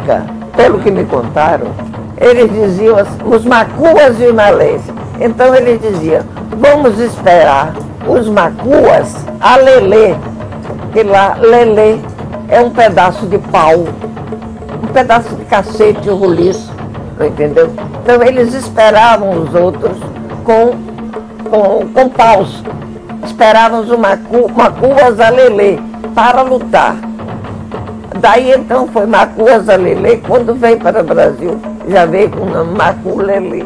música, pelo que me contaram, eles diziam os macuas e os malês. Então eles diziam, vamos esperar os macuas a lelê, que lá lelê é um pedaço de pau, um pedaço de cacete roliço, entendeu? Então eles esperavam os outros com paus, esperavam os macuas a lelê para lutar. Daí então foi Macuas a Lelê, quando veio para o Brasil, já veio com o nome Macu Lelê.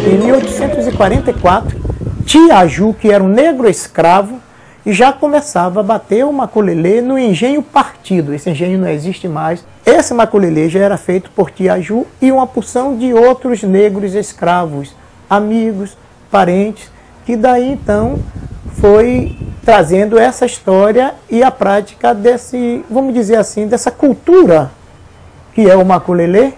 Em 1844, Tiaju, que era um negro escravo, já começava a bater o maculelê no engenho partido. Esse engenho não existe mais. Esse maculelê já era feito por Tiaju e uma porção de outros negros escravos, amigos, parentes, que daí então foi trazendo essa história e a prática desse, vamos dizer assim, dessa cultura que é o maculelê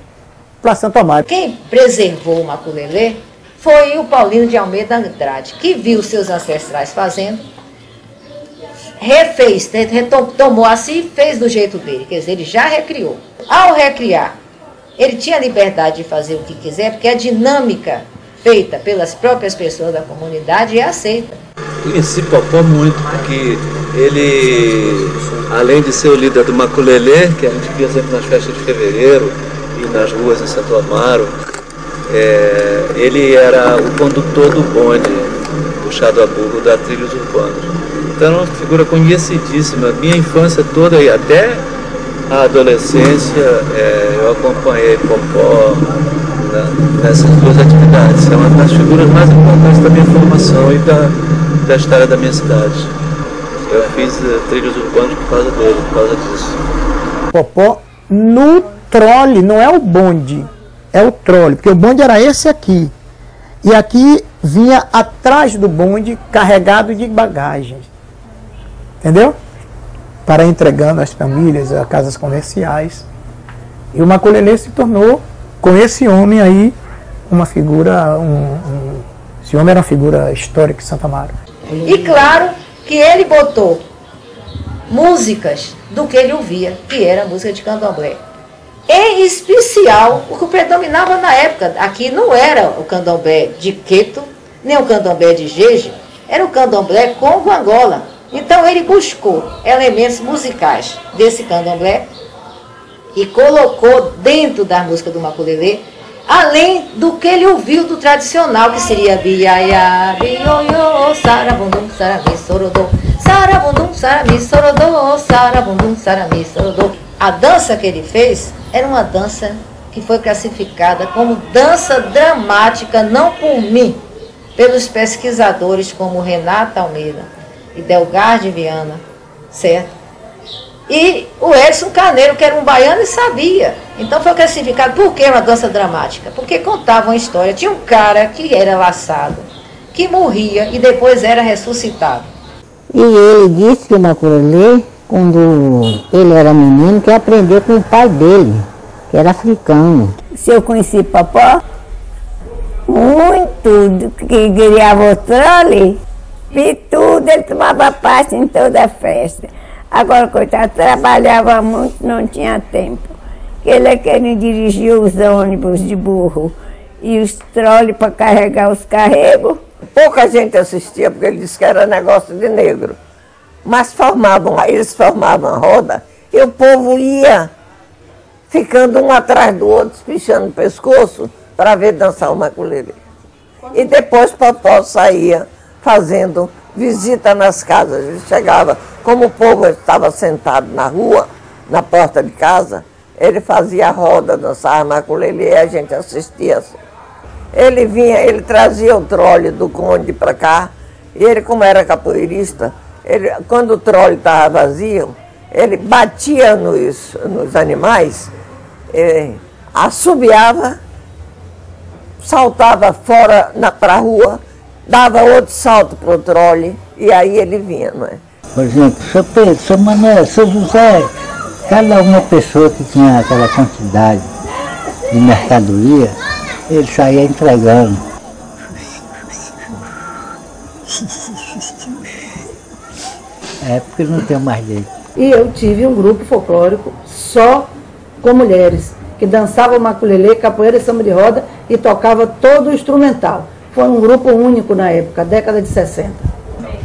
para Santo Amaro. Quem preservou o maculelê foi o Paulino de Almeida Andrade, que viu seus ancestrais fazendo, refez, tomou assim e fez do jeito dele, quer dizer, ele já recriou. Ao recriar, ele tinha liberdade de fazer o que quiser, porque a dinâmica feita pelas próprias pessoas da comunidade é aceita. Conheci Popó muito, porque ele, além de ser o líder do maculelê, que a gente via sempre nas festas de fevereiro e nas ruas em Santo Amaro, ele era o condutor do bonde, puxado a burro da Trilhos Urbanos. Então é uma figura conhecidíssima. Minha infância toda e até a adolescência, eu acompanhei Popó nessas duas atividades. É uma das figuras mais importantes da minha formação e da história da minha cidade. Eu fiz Trilhos Urbanos por causa dele, por causa disso. Popó no trole, não é o bonde, é o trole, porque o bonde era esse aqui. E aqui vinha atrás do bonde carregado de bagagens. Entendeu? Para entregando às famílias, às casas comerciais. E o maculelê se tornou, com esse homem aí, uma figura, esse homem era uma figura histórica de Santo Amaro. E claro que ele botou músicas do que ele ouvia, que era a música de candomblé. Em especial, o que predominava na época, aqui não era o candomblé de Queto, nem o candomblé de Jeje, era o candomblé Congo-Angola. Então ele buscou elementos musicais desse candomblé e colocou dentro da música do maculelê, além do que ele ouviu do tradicional, que seria biaiá, bioiô, sarabundum, sarami, sorodô, sarabundum, sarami, sorodô, sarabundum, sarami, sorodô. A dança que ele fez era uma dança que foi classificada como dança dramática, não por mim, pelos pesquisadores como Renata Almeida e Delgar Viana, certo? E o Edson Carneiro, que era um baiano e sabia. Então foi classificado. Por que uma dança dramática? Porque contava uma história. Tinha um cara que era laçado, que morria e depois era ressuscitado. E ele disse que o maculelê, quando ele era menino, que aprendeu com o pai dele, que era africano. Se eu conheci Popó, muito, que criava o trole, e tudo, ele tomava parte em toda a festa. Agora, coitado, trabalhava muito, não tinha tempo. Ele é quem dirigia os ônibus de burro e os troles para carregar os carregos. Pouca gente assistia, porque ele disse que era negócio de negro. Mas eles formavam a roda e o povo ia ficando um atrás do outro, espichando o pescoço, para ver dançar o maculelê. E depois Popó saía fazendo visita nas casas. Ele chegava, como o povo estava sentado na rua, na porta de casa, ele fazia a roda, dançava maculelê e a gente assistia. Ele vinha, ele trazia o trole do conde para cá, e ele, como era capoeirista, quando o trole estava vazio, ele batia nos animais, assobiava, saltava fora para a rua, dava outro salto para o trole e aí ele vinha, não é? Por exemplo, São Pedro, São Manuel, São José, cada uma pessoa que tinha aquela quantidade de mercadoria, ele saía entregando. É porque não tem mais jeito. E eu tive um grupo folclórico só com mulheres, que dançava maculelê, capoeira e samba de roda e tocava todo o instrumental. Foi um grupo único na época, década de 60.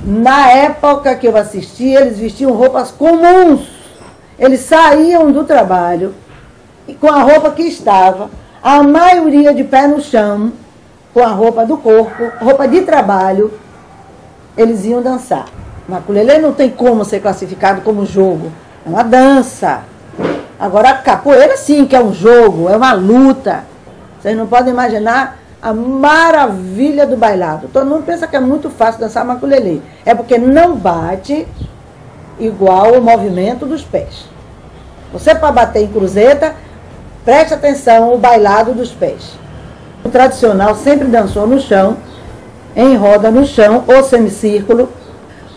Na época que eu assisti, eles vestiam roupas comuns. Eles saíam do trabalho com a roupa que estava, a maioria de pé no chão, com a roupa do corpo, roupa de trabalho, eles iam dançar. Maculelê não tem como ser classificado como jogo, é uma dança. Agora a capoeira sim, que é um jogo, é uma luta. Vocês não podem imaginar a maravilha do bailado. Todo mundo pensa que é muito fácil dançar maculelê. É porque não bate igual o movimento dos pés. Você para bater em cruzeta, preste atenção o bailado dos pés. O tradicional sempre dançou no chão, em roda no chão ou semicírculo.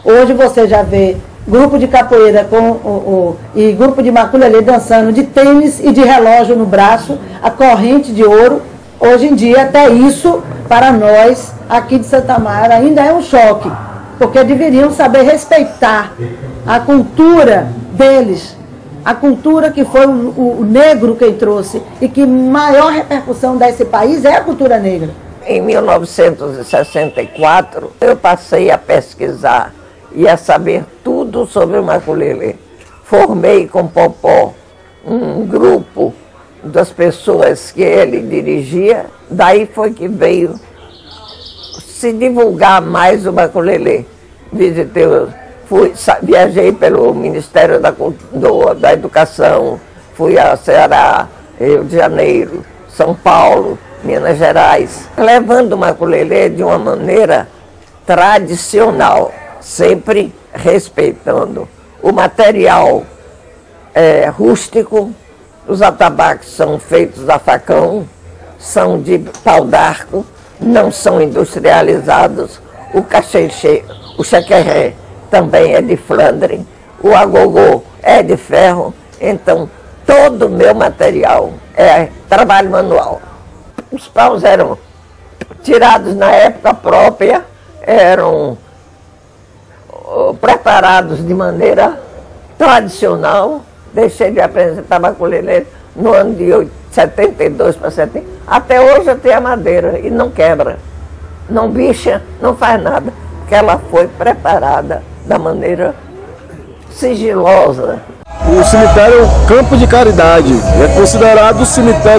Hoje você já vê grupo de capoeira e grupo de maculelê dançando de tênis e de relógio no braço, a corrente de ouro. Hoje em dia, até isso, para nós, aqui de Santa Amaro, ainda é um choque, porque deveriam saber respeitar a cultura deles, a cultura que foi o negro quem trouxe, e que maior repercussão desse país é a cultura negra. Em 1964, eu passei a pesquisar e a saber tudo sobre o maculelê. Formei com Popó um grupo das pessoas que ele dirigia, daí foi que veio se divulgar mais o maculelê. Viajei pelo Ministério da Educação, fui a Ceará, Rio de Janeiro, São Paulo, Minas Gerais, levando o maculelê de uma maneira tradicional, sempre respeitando o material rústico. Os atabaques são feitos a facão, são de pau d'arco, não são industrializados. O cachexê, o chequeré também é de Flandre, o agogô é de ferro. Então, todo o meu material é trabalho manual. Os paus eram tirados na época própria, eram preparados de maneira tradicional. Deixei de apresentar maculelê no ano de 72 para 70. Até hoje eu tenho a madeira e não quebra, não bicha, não faz nada, porque ela foi preparada da maneira sigilosa. O cemitério é o Campo de Caridade, é considerado o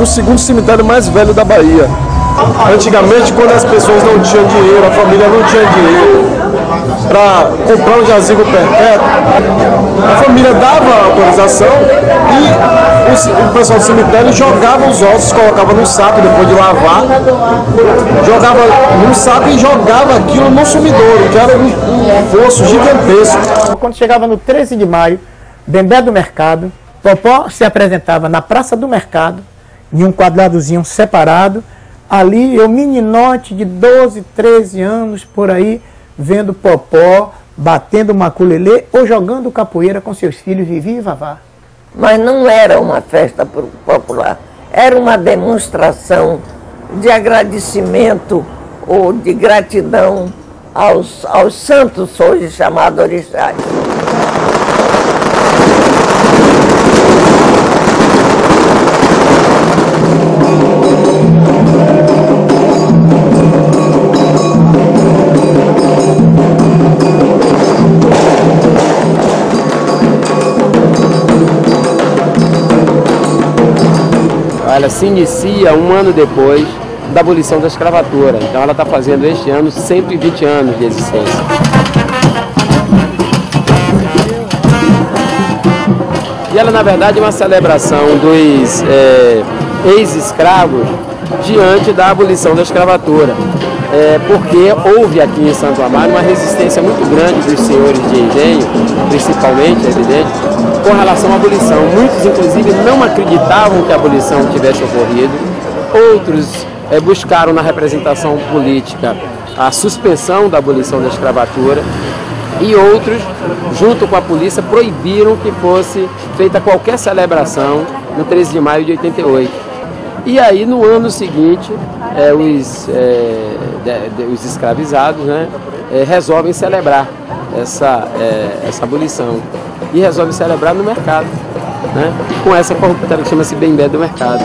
segundo cemitério mais velho da Bahia. Antigamente, quando as pessoas não tinham dinheiro, a família não tinha dinheiro para comprar um jazigo perpétuo, a família dava autorização e o pessoal do cemitério jogava os ossos, colocava num saco depois de lavar, jogava num saco e jogava aquilo no sumidouro, que era um fosso gigantesco. Quando chegava no 13 de maio, Bembé do Mercado, Popó se apresentava na Praça do Mercado, em um quadradozinho separado. Ali eu, meninote de 12, 13 anos, por aí, vendo Popó, batendo maculelê ou jogando capoeira com seus filhos Vivi e Vavá. Mas não era uma festa popular, era uma demonstração de agradecimento ou de gratidão aos santos hoje chamados orixás. Ela se inicia um ano depois da abolição da escravatura. Então ela está fazendo este ano 120 anos de existência. E ela, na verdade, é uma celebração dos ex-escravos diante da abolição da escravatura. porque houve aqui em Santo Amaro uma resistência muito grande dos senhores de engenho, principalmente, é evidente, com relação à abolição. Muitos, inclusive, não acreditavam que a abolição tivesse ocorrido, outros buscaram na representação política a suspensão da abolição da escravatura, e outros, junto com a polícia, proibiram que fosse feita qualquer celebração no 13 de maio de 88. E aí, no ano seguinte, os escravizados, né, resolvem celebrar essa abolição. E resolvem celebrar no mercado, né, com essa corruptela que chama-se Bembé do Mercado.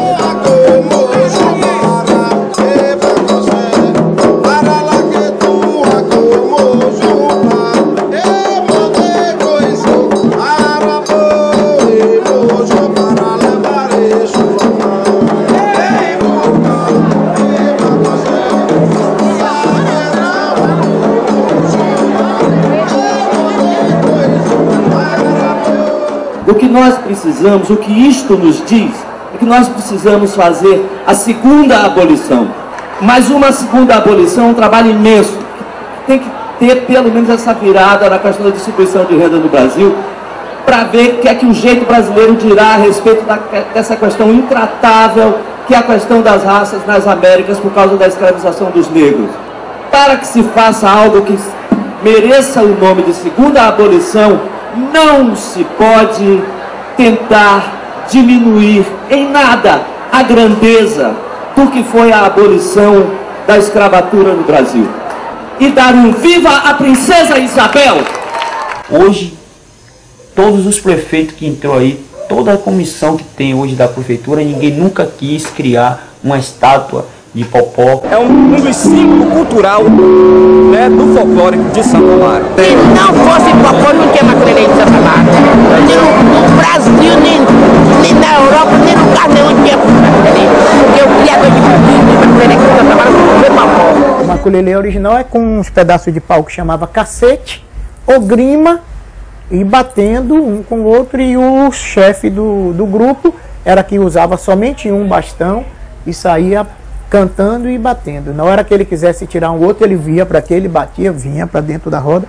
O que nós precisamos, o que isto nos diz, é que nós precisamos fazer a segunda abolição. Mas uma segunda abolição é um trabalho imenso. Tem que ter pelo menos essa virada na questão da distribuição de renda no Brasil, para ver o que é que o jeito brasileiro dirá a respeito dessa questão intratável, que é a questão das raças nas Américas por causa da escravização dos negros. Para que se faça algo que mereça o nome de segunda abolição, não se pode tentar diminuir em nada a grandeza do que foi a abolição da escravatura no Brasil. E dar um viva à princesa Isabel! Hoje, todos os prefeitos que entrou aí, toda a comissão que tem hoje da prefeitura, ninguém nunca quis criar uma estátua de Popó. É um dos símbolos cultural, né, do folclore de Santo Amaro. Se não fosse Popó, não tinha maculelê em Santo Amaro. Nem no Brasil, nem na Europa, nem no lugar nenhum tinha maculelê. Porque o criador de maculelê em Santo Amaro foi Popó. O maculelê original é com uns pedaços de pau que chamava cacete, ou grima, e batendo um com o outro, e o chefe do grupo era que usava somente um bastão e saía cantando e batendo. Na hora que ele quisesse tirar um outro, ele via para aquele, batia, vinha para dentro da roda.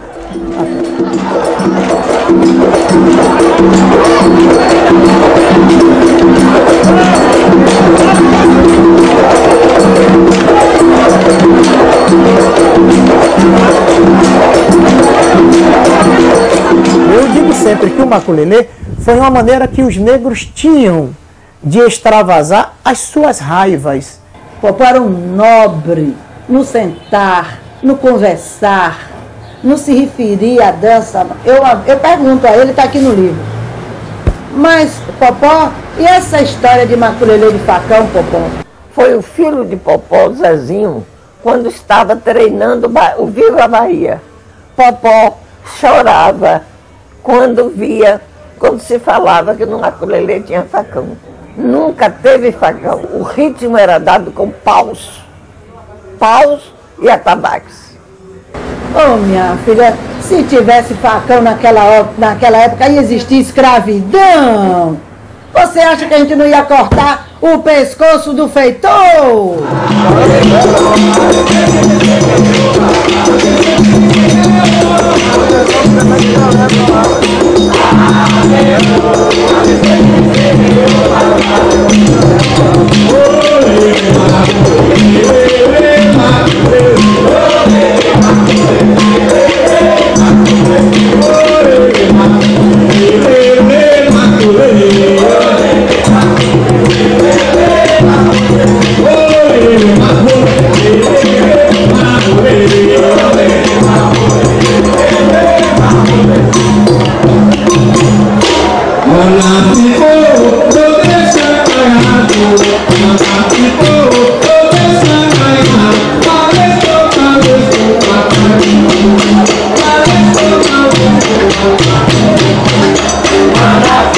Eu digo sempre que o maculelê foi uma maneira que os negros tinham de extravasar as suas raivas. Popó era um nobre no sentar, no conversar, não se referia à dança. Eu pergunto a ele, está aqui no livro. Mas, Popó, e essa história de maculelê de facão, Popó? Foi o filho de Popó, Zezinho, quando estava treinando o Viva Bahia. Popó chorava quando se falava que no maculelê tinha facão. Nunca teve facão. O ritmo era dado com paus e atabaques. Oh, minha filha, se tivesse facão naquela época, ia existir escravidão. Você acha que a gente não ia cortar o pescoço do feitor? Para